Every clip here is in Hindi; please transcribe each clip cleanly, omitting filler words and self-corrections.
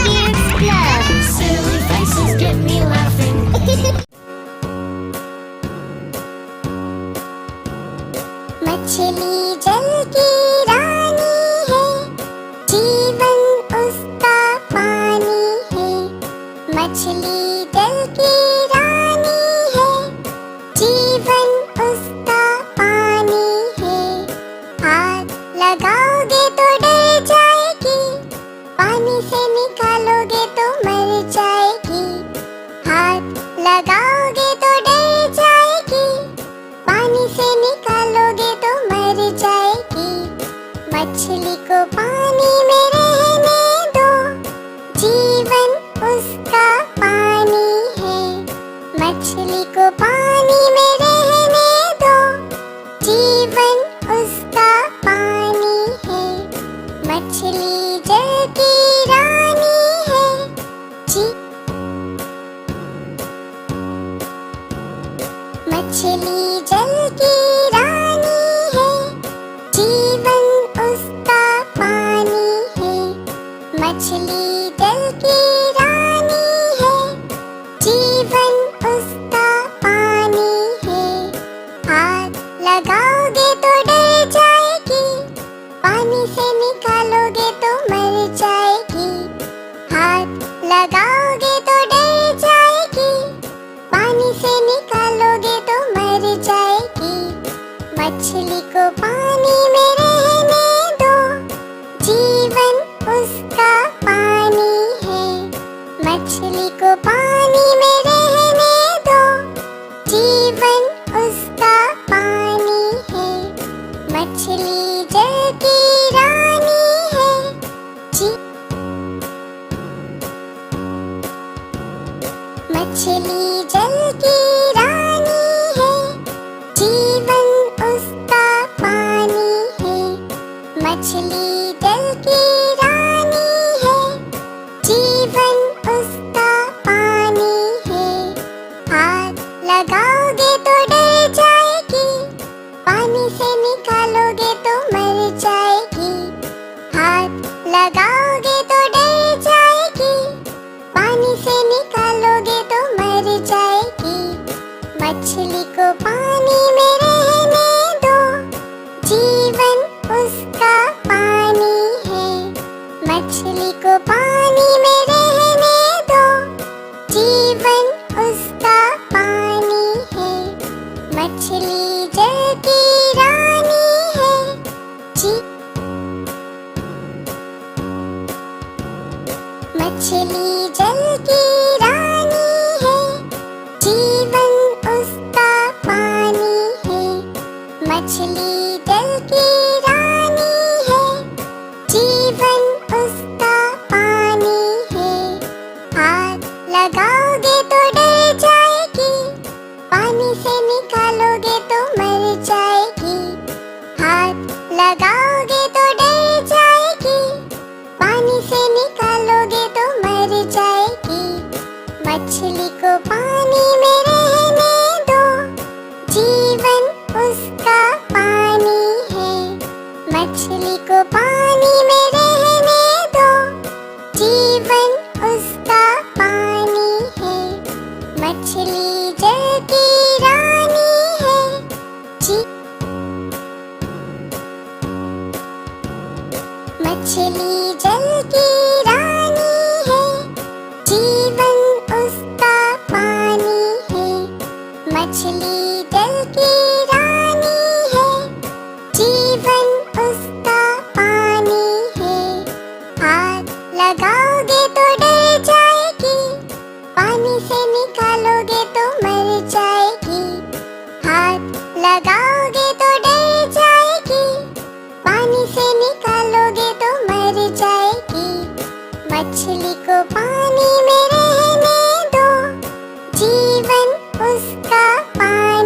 Kids Club. Silly faces get me laughing. मछली जल की रानी है, जीवन उसका पानी है। मछली जल की रानी है, जीवन उसका पानी है। हाथ लगाओगे तो डर जाएगी, पानी से निकालोगे तो मर जाएगी। हाथ लगाओगे तो डर जाएगी, पानी से निकालोगे तो मर जाएगी। मछली को पानी में रहने दो, जीवन उसका पानी है। मछली को पानी में रहने दो, जीवन उसका पानी है। मछली जल की रानी है, मछली जल की रानी है, जीवन उसका पानी है। मछली जल की रानी है, जीवन उसका पानी है। हाथ लगाओगे तो डर जाएगी, पानी से निकालोगे तो मर जाएगी। हाथ लगाओगे तो डर जाएगी, पानी से निकालोगे तो मर जाएगी। मछली को पानी में रहने दो, जीवन उसका पानी है। मछली को पानी में रहने दो, जीवन उसका पानी है। मछली जल की रानी है, मछली जल की रानी है, जीवन उसका पानी है। मछली जल की रानी है, जीवन उसका पानी है। हाथ लगाओगे तो डर जाएगी, पानी से निकालोगे तो मर जाएगी। हाथ लगाओगे तो डर जाएगी, पानी से निकालोगे तो मर जाएगी। मछली को पानी में रहने दो, जीवन उसका पानी है। मछली को पानी में रहने दो, जीवन उसका पानी है। मछली जल की रानी है, मछली जल की रानी है, जीवन उसका पानी है। मछली जल की रानी है, जीवन उसका पानी है। हाथ लगाओगे तो डर जाएगी, पानी से निकालोगे तो मर जाएगी। हाथ लगाओगे तो डर जाएगी, पानी से निकालोगे तो मर जाएगी। मछली को पानी में रहने दो, जीवन उसका पानी है। मछली जल की रानी है, जीवन उसका पानी है। मछली जल की रानी है, जीवन उसका पानी है। हाथ लगाओगे तो डर जाएगी, पानी से निकालोगे तो मर जाएगी। हाथ लगाओगे तो डर जाएगी, पानी से निकालोगे तो मर जाएगी। मछली को पानी में रहने दो, जीवन उसका पानी है। मछली को पानी में रहने दो, जीवन उसका पानी है। मछली जल की रानी है, मछली जल की रानी है, जीवन उसका पानी है। मछली जल की रानी है, जीवन उसका पानी है। हाथ लगाओगे तो डर जाएगी, पानी से निकालोगे तो मर जाएगी। हाथ लगाओगे तो डर जाएगी, पानी से निकालोगे तो मर जाएगी। मछली को पानी में रहने दो, जीवन उसका पानी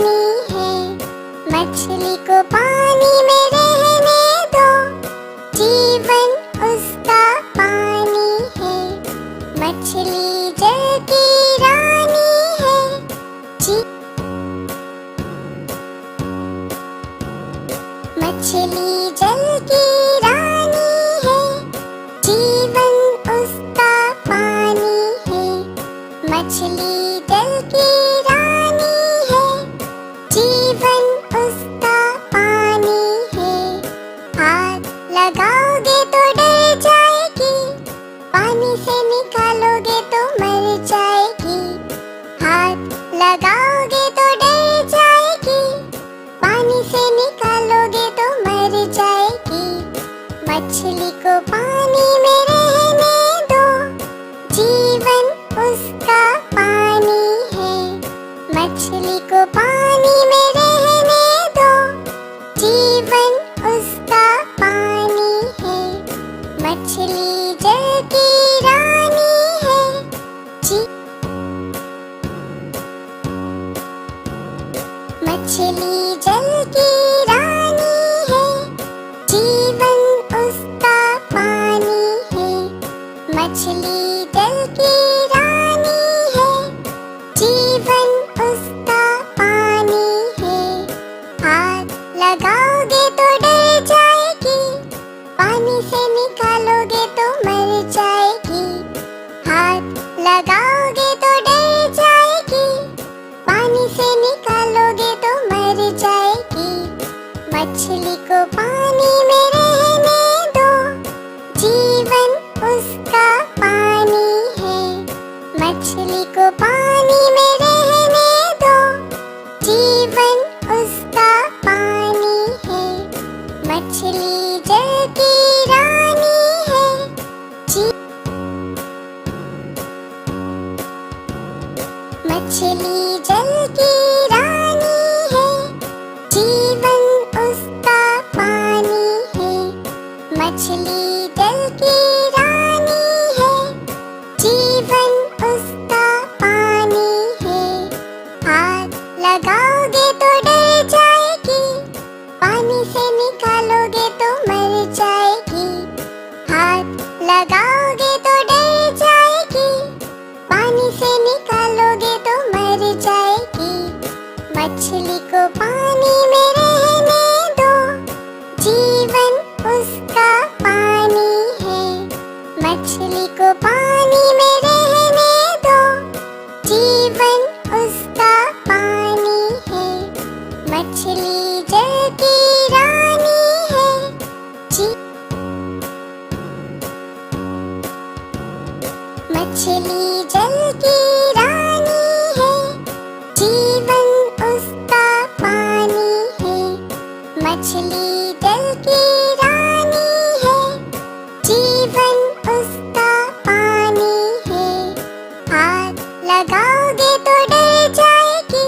लगाओगे तो डर जाएगी, पानी से निकालोगे तो मर जाएगी। हाथ लगाओगे तो डर जाएगी, पानी से निकालोगे तो मर जाएगी। मछली को पानी में रहने दो, जीवन उसका पानी है। मछली को पानी में रहने दो, जीवन उसका पानी है। मछली जल की रानी है, मछली जल की रानी है, जीवन उसका पानी है। मछली जल की रानी है, जीवन उसका पानी है। हाथ लगाओगे तो डर जाएगी, पानी से निकालोगे तो मर जाएगी। हाथ लगाओगे तो डर जाएगी, पानी से निकालोगे तो मर जाएगी। मछली को पानी में रहने दो, जीवन उसका पानी है। मछली को पानी में रहने दो, जीवन उसका पानी है। मछली जल की रानी है, मछली जल की रानी है, जीवन उसका पानी है। मछली जल की रानी है, जीवन उसका पानी है। हाथ लगाओगे तो डर जाएगी, पानी से निकालोगे तो मर जाएगी। हाथ लगाओगे तो डर जाएगी, पानी से निकालोगे तो मर जाएगी। मछली को पानी में रहने दो, जीवन उसका पानी है। मछली को पानी में रहने दो, जीवन उसका पानी है। मछली जल की रानी है, मछली जल की रानी है, जीवन उसका पानी है। मछली जल की रानी है, जीवन उसका पानी है। हाथ लगाओगे तो डर जाएगी,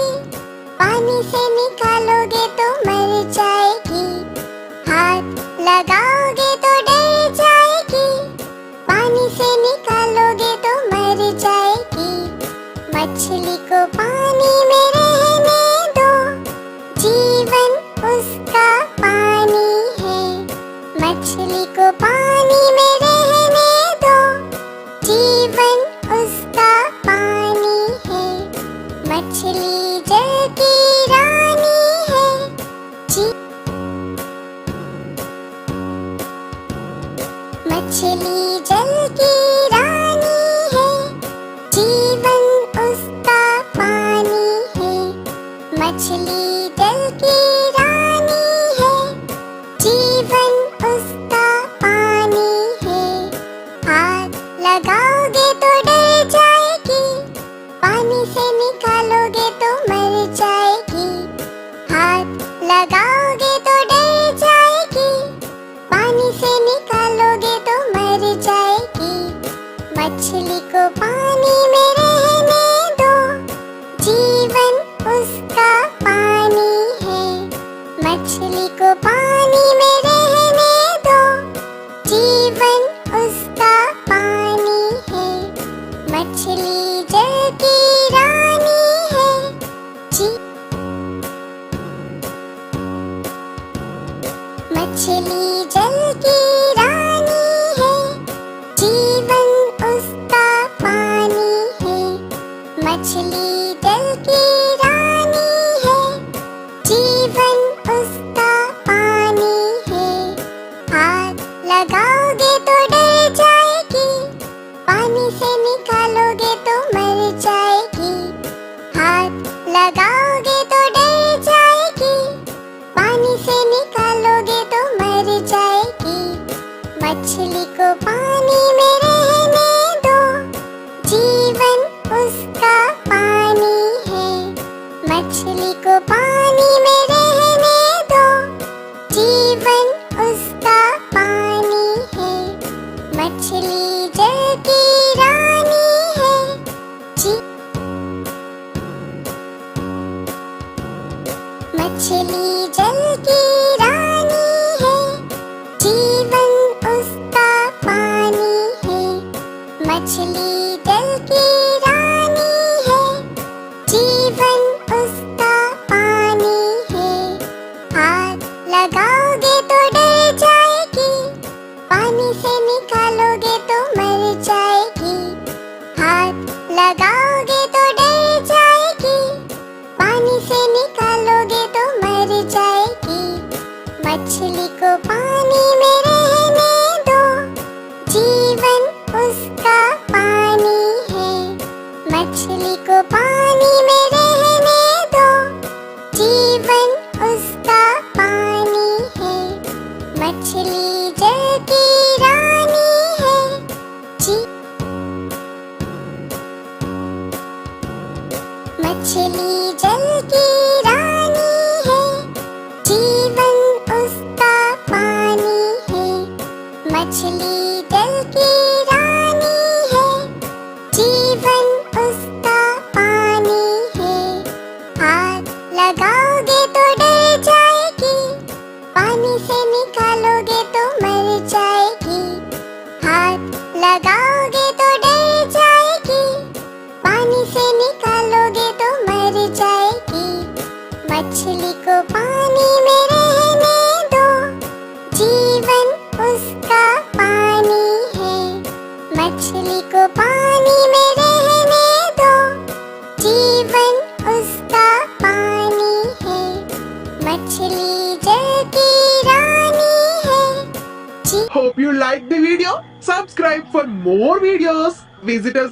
पानी से निकालोगे तो मर जाएगी। हाथ लगाओगे तो डर जाएगी, पानी से निकालोगे तो मर जाएगी। मछली को पानी में रहने दो, जीवन उसका पानी है। मछली को पानी में रहने दो, जीवन उसका पानी है। मछली जल की रानी है, मछली जल की रानी है, जीवन उसका पानी है। मछली जल की रानी है, जीवन उसका पानी है। हाथ लगाओगे तो डर जाएगी, पानी से निकालोगे तो मर जाएगी। हाथ लगाओगे तो डर जाएगी, पानी से निकालोगे तो मर जाएगी। मछली को पानी में रहने दो, जीवन उसका पानी है। मछली को पानी में रहने दो, जीवन उसका पानी है। मछली जल की रानी है, मछली जल की रानी है, जीवन उसका मछली को पानी में रहने दो, जीवन उसका पानी है। मछली को पानी में रहने दो, जीवन उसका पानी है। मछली जल की रानी है। मछली जल की रानी है, जीवन उसका पानी है। मछली जल की रानी है, जीवन उसका पानी है। हाथ लगाओगे तो डर जाएगी, पानी से निकालोगे तो मर जाएगी। हाथ लगाओगे तो डर जाएगी, पानी से निकालोगे तो मर जाएगी। मछली को पानी में रहने दो, जीवन उसका पानी है। मछली को पानी में रहने दो, जीवन उसका पानी है। मछली जल की रानी है। मछली जल की रानी है, जीवन उसका पानी है। मछली जल की रानी है, जीवन उसका पानी है। हाथ लगाओगे तो डर जाएगी, पानी से निकालोगे तो मर जाएगी। हाथ लगाओगे तो डर जाएगी, पानी से निकालोगे तो मर जाएगी। मछली को पानी में रहने दो, जीवन उसका पानी है। मछली को पानी में रहने दो, जीवन उसका पानी है। मछली जल की रानी है। Hope you liked the video. Subscribe for more videos. Visit us